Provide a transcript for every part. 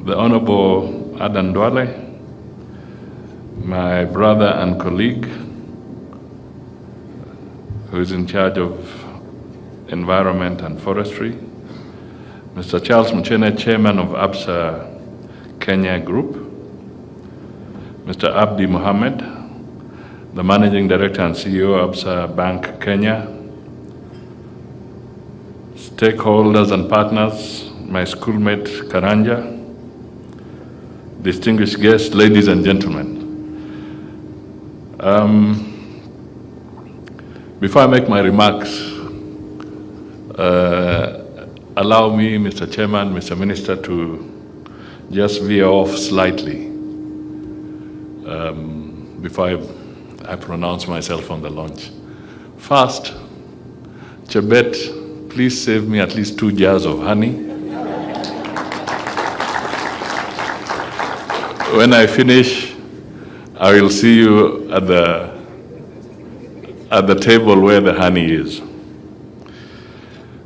the Honorable Adan Duale, my brother and colleague, who is in charge of Environment and Forestry, Mr. Charles Muchene, Chairman of ABSA Kenya Group, Mr. Abdi Mohammed, the Managing Director and CEO of ABSA Bank Kenya, stakeholders and partners, my schoolmate Karanja, distinguished guests, ladies and gentlemen. Before I make my remarks, allow me, Mr. Chairman, Mr. Minister, to just veer off slightly before I pronounce myself on the launch. First, Chebet, please save me at least 2 jars of honey. When I finish, I will see you at the table where the honey is.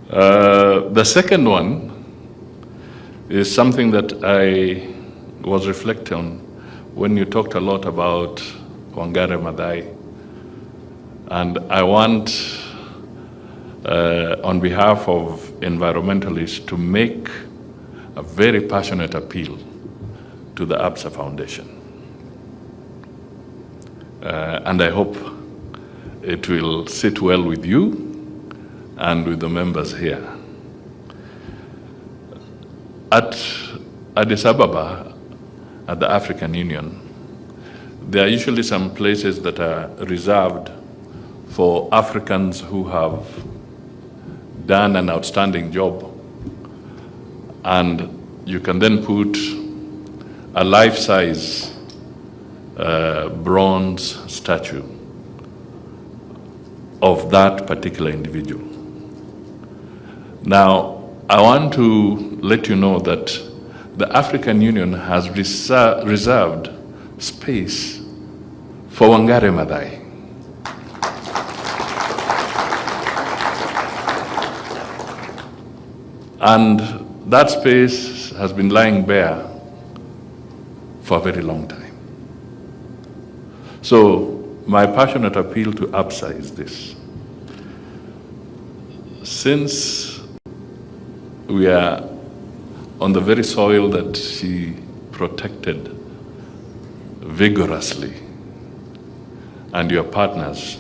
The second one is something that I was reflecting on when you talked a lot about Wangari Maathai. And I want, on behalf of environmentalists, to make a very passionate appeal to the ABSA Foundation. And I hope it will sit well with you and with the members here. At Addis Ababa, at the African Union, there are usually some places that are reserved for Africans who have done an outstanding job, and you can then put a life-size bronze statue of that particular individual. Now, I want to let you know that the African Union has reserved space for Wangari Maathai. And that space has been lying bare for a very long time. So my passionate appeal to ABSA is this. Since we are on the very soil that she protected vigorously, and your partners,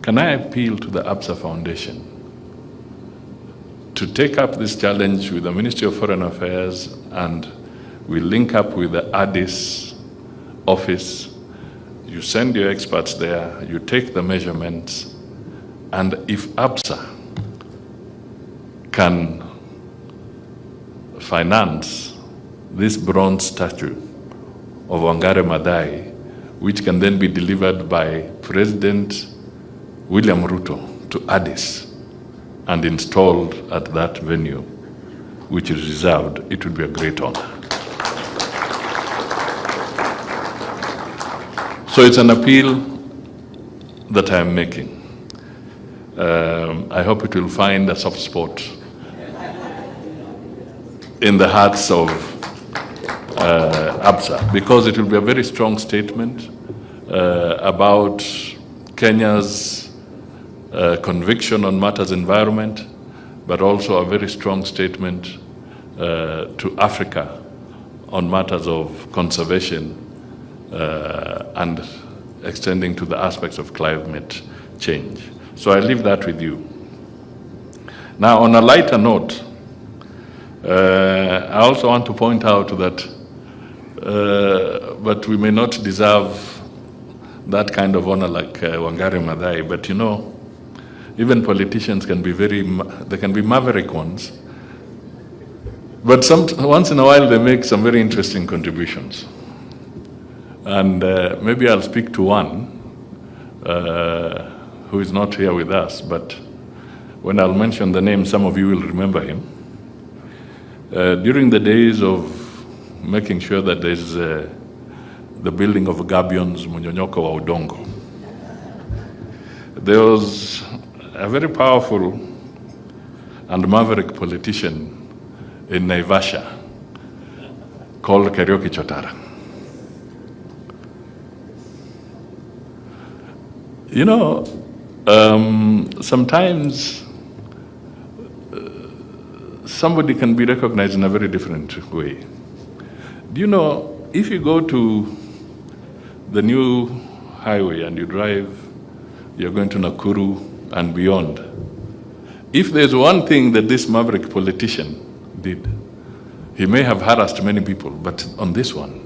can I appeal to the ABSA Foundation to take up this challenge with the Ministry of Foreign Affairs, and we link up with the Addis office. You send your experts there, you take the measurements, and if ABSA can finance this bronze statue of Wangari Maathai, which can then be delivered by President William Ruto to Addis and installed at that venue, which is reserved, it would be a great honor. So it's an appeal that I'm making. I hope it will find a soft spot in the hearts of ABSA, because it will be a very strong statement about Kenya's conviction on matters environment, but also a very strong statement to Africa on matters of conservation and extending to the aspects of climate change. So I leave that with you. Now, on a lighter note, I also want to point out that, but we may not deserve that kind of honor like Wangari Maathai, but you know, even politicians can be they can be maverick ones, but once in a while they make some very interesting contributions. And maybe I'll speak to one who is not here with us, but when I'll mention the name, some of you will remember him. During the days of making sure that there's the building of Gabions, Munyonyoko wa Udongo, there was a very powerful and maverick politician in Naivasha called Karaoke Chotara. You know, sometimes somebody can be recognized in a very different way. Do you know, if you go to the new highway and you drive, you're going to Nakuru and beyond, if there's one thing that this maverick politician did, he may have harassed many people, but on this one,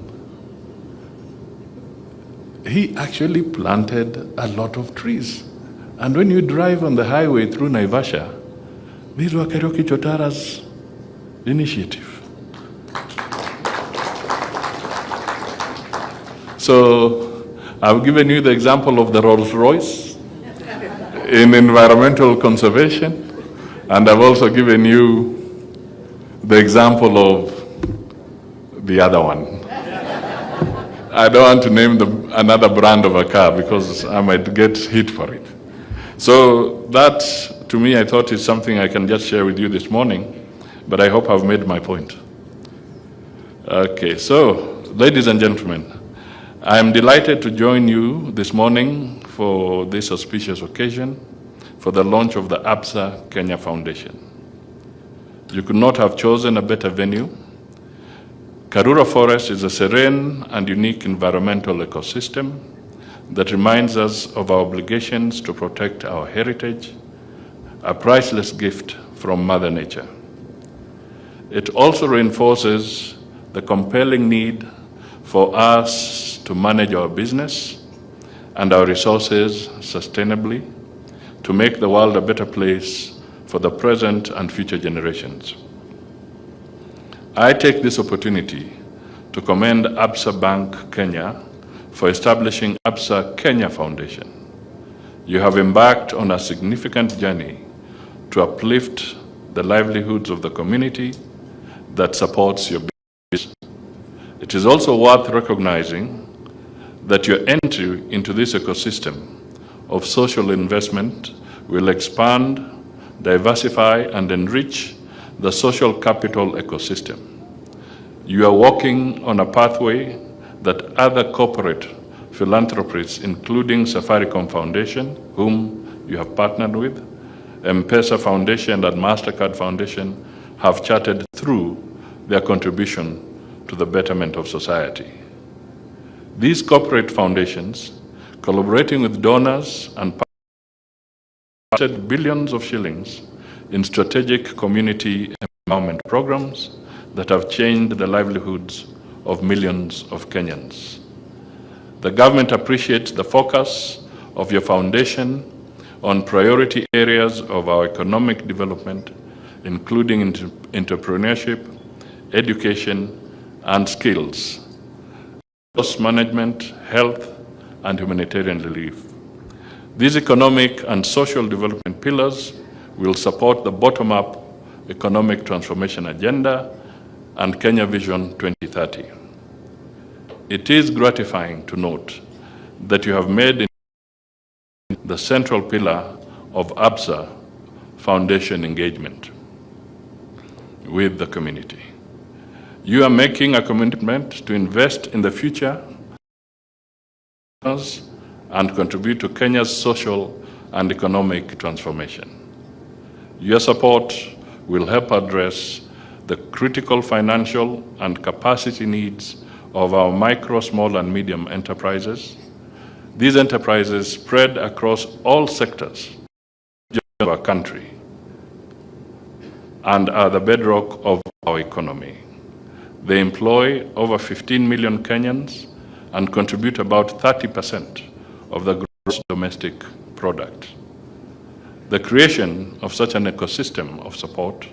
he actually planted a lot of trees. And when you drive on the highway through Naivasha, these were Karaoke Chotara's initiative. So I've given you the example of the Rolls Royce in environmental conservation, and I've also given you the example of the other one. I don't want to name another brand of a car because I might get hit for it. So that, to me, I thought is something I can just share with you this morning, but I hope I've made my point. Okay, so, ladies and gentlemen, I am delighted to join you this morning for this auspicious occasion for the launch of the ABSA Kenya Foundation. You could not have chosen a better venue. Karura Forest is a serene and unique environmental ecosystem that reminds us of our obligations to protect our heritage, a priceless gift from Mother Nature. It also reinforces the compelling need for us to manage our business and our resources sustainably to make the world a better place for the present and future generations. I take this opportunity to commend ABSA Bank Kenya for establishing ABSA Kenya Foundation. You have embarked on a significant journey to uplift the livelihoods of the community that supports your business. It is also worth recognizing that your entry into this ecosystem of social investment will expand, diversify, and enrich the social capital ecosystem. You are walking on a pathway that other corporate philanthropists, including Safaricom Foundation, whom you have partnered with, M-Pesa Foundation and MasterCard Foundation, have charted through their contribution to the betterment of society. These corporate foundations, collaborating with donors and invested billions of shillings in strategic community empowerment programs that have changed the livelihoods of millions of Kenyans. The government appreciates the focus of your foundation on priority areas of our economic development, including entrepreneurship, education, and skills, resource management, health, and humanitarian relief. These economic and social development pillars will support the bottom-up economic transformation agenda and Kenya Vision 2030. It is gratifying to note that you have made the central pillar of ABSA Foundation engagement with the community. You are making a commitment to invest in the future and contribute to Kenya's social and economic transformation. Your support will help address the critical financial and capacity needs of our micro, small, and medium enterprises. These enterprises spread across all sectors of our country and are the bedrock of our economy. They employ over 15 million Kenyans and contribute about 30% of the gross domestic product. The creation of such an ecosystem of support,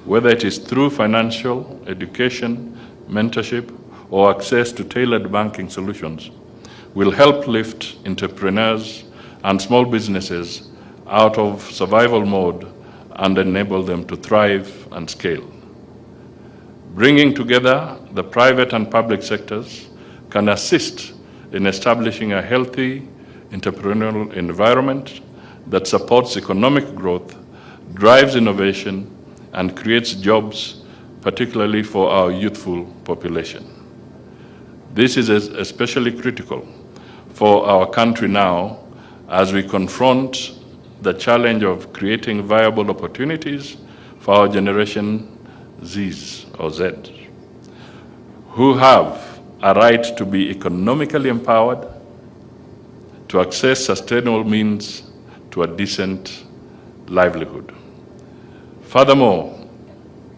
whether it is through financial, education, mentorship, or access to tailored banking solutions, will help lift entrepreneurs and small businesses out of survival mode and enable them to thrive and scale. Bringing together the private and public sectors can assist in establishing a healthy entrepreneurial environment that supports economic growth, drives innovation, and creates jobs particularly for our youthful population. This is especially critical for our country now as we confront the challenge of creating viable opportunities for our generation Zs or Z, who have a right to be economically empowered, to access sustainable means to a decent livelihood. Furthermore,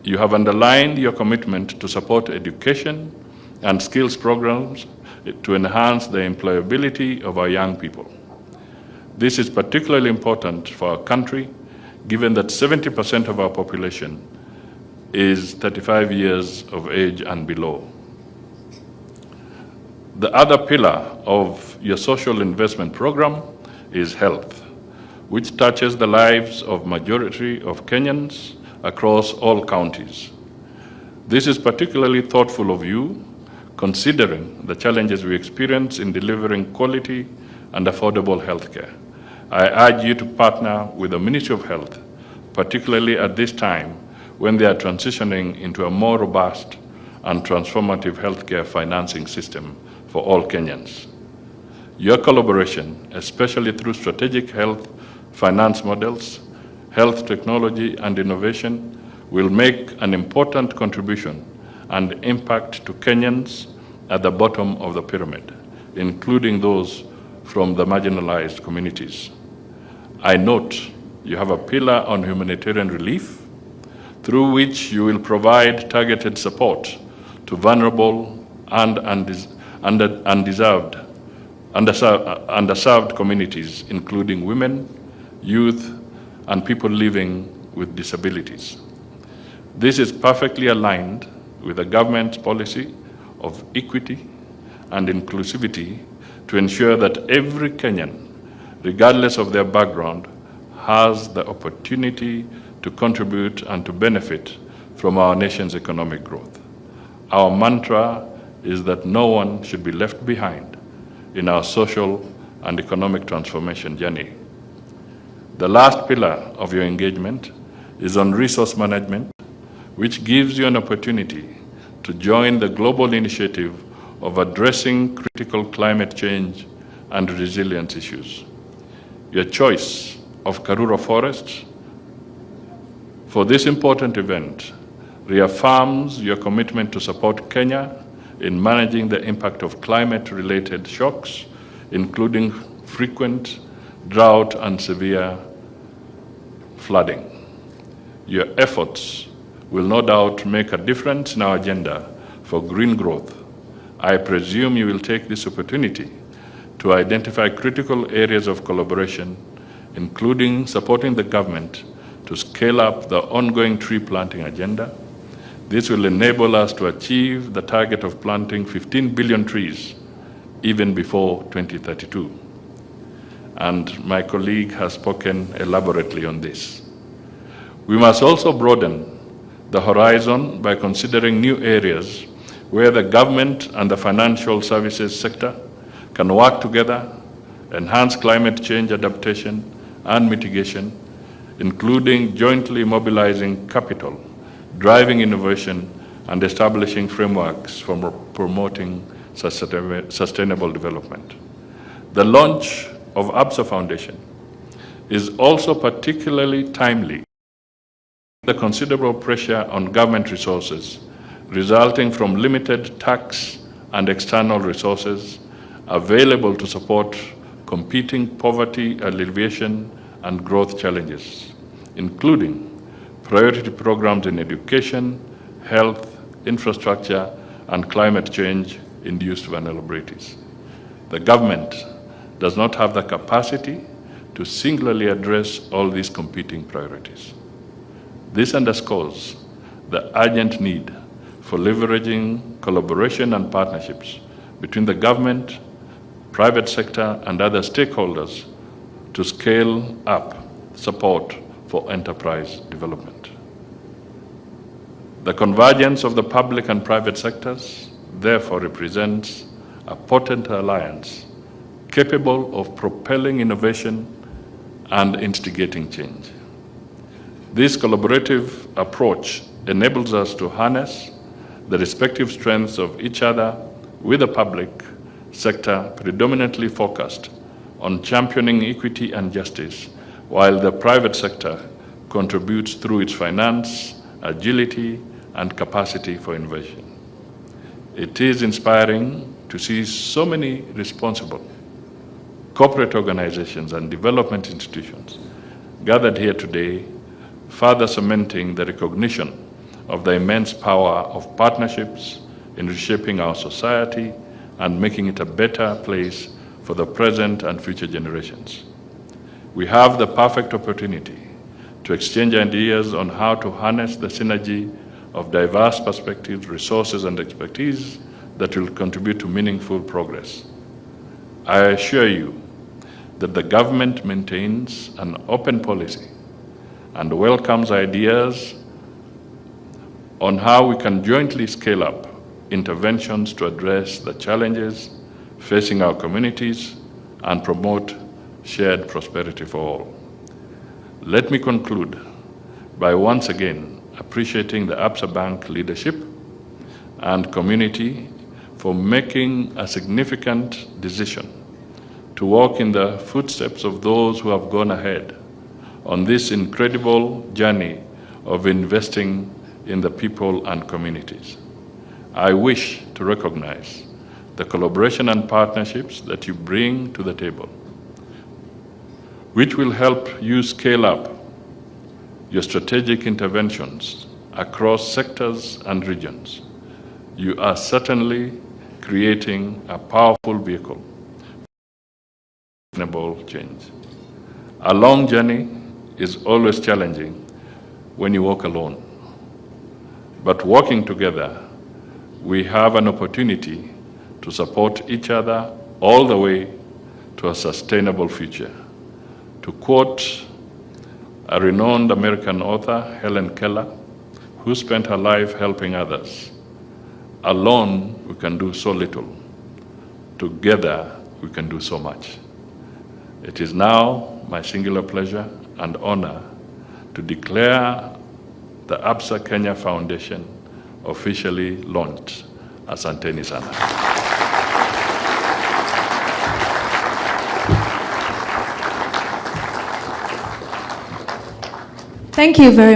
you have underlined your commitment to support education and skills programs to enhance the employability of our young people. This is particularly important for our country, given that 70% of our population is 35 years of age and below. The other pillar of your social investment program is health, which touches the lives of majority of Kenyans across all counties. This is particularly thoughtful of you, considering the challenges we experience in delivering quality and affordable health care. I urge you to partner with the Ministry of Health, particularly at this time when they are transitioning into a more robust and transformative healthcare financing system for all Kenyans. Your collaboration, especially through strategic health finance models, health technology and innovation, will make an important contribution and impact to Kenyans at the bottom of the pyramid, including those from the marginalized communities. I note you have a pillar on humanitarian relief, through which you will provide targeted support to vulnerable and underserved communities, including women, youth, and people living with disabilities. This is perfectly aligned with the government's policy of equity and inclusivity to ensure that every Kenyan, regardless of their background, has the opportunity to contribute and to benefit from our nation's economic growth. Our mantra is that no one should be left behind in our social and economic transformation journey. The last pillar of your engagement is on resource management, which gives you an opportunity to join the global initiative of addressing critical climate change and resilience issues. Your choice of Karura Forests for this important event reaffirms your commitment to support Kenya in managing the impact of climate-related shocks, including frequent drought and severe flooding. Your efforts will no doubt make a difference in our agenda for green growth. I presume you will take this opportunity to identify critical areas of collaboration, including supporting the government to scale up the ongoing tree planting agenda. This will enable us to achieve the target of planting 15 billion trees even before 2032. And my colleague has spoken elaborately on this. We must also broaden the horizon by considering new areas where the government and the financial services sector can work together, enhance climate change adaptation and mitigation, including jointly mobilizing capital, driving innovation, and establishing frameworks for promoting sustainable development. The launch of ABSA Foundation is also particularly timely. The considerable pressure on government resources resulting from limited tax and external resources available to support competing poverty alleviation and growth challenges, including priority programs in education, health, infrastructure, and climate change-induced vulnerabilities. The government does not have the capacity to singularly address all these competing priorities. This underscores the urgent need for leveraging collaboration and partnerships between the government, private sector, and other stakeholders to scale up support for enterprise development. The convergence of the public and private sectors therefore represents a potent alliance capable of propelling innovation and instigating change. This collaborative approach enables us to harness the respective strengths of each other, with the public sector predominantly focused on championing equity and justice, while the private sector contributes through its finance, agility, and capacity for innovation. It is inspiring to see so many responsible corporate organizations and development institutions gathered here today, further cementing the recognition of the immense power of partnerships in reshaping our society and making it a better place for the present and future generations. We have the perfect opportunity to exchange ideas on how to harness the synergy of diverse perspectives, resources, and expertise that will contribute to meaningful progress. I assure you that the government maintains an open policy and welcomes ideas on how we can jointly scale up interventions to address the challenges facing our communities and promote shared prosperity for all. Let me conclude by once again appreciating the Absa Bank leadership and community for making a significant decision to walk in the footsteps of those who have gone ahead on this incredible journey of investing in the people and communities. I wish to recognize the collaboration and partnerships that you bring to the table, which will help you scale up your strategic interventions across sectors and regions. You are certainly creating a powerful vehicle for sustainable change. A long journey is always challenging when you walk alone, but working together, we have an opportunity to support each other all the way to a sustainable future. To quote a renowned American author, Helen Keller, who spent her life helping others, alone we can do so little. Together we can do so much. It is now my singular pleasure and honor to declare the Absa Kenya Foundation officially launched. Asanteni sana. Thank you very much.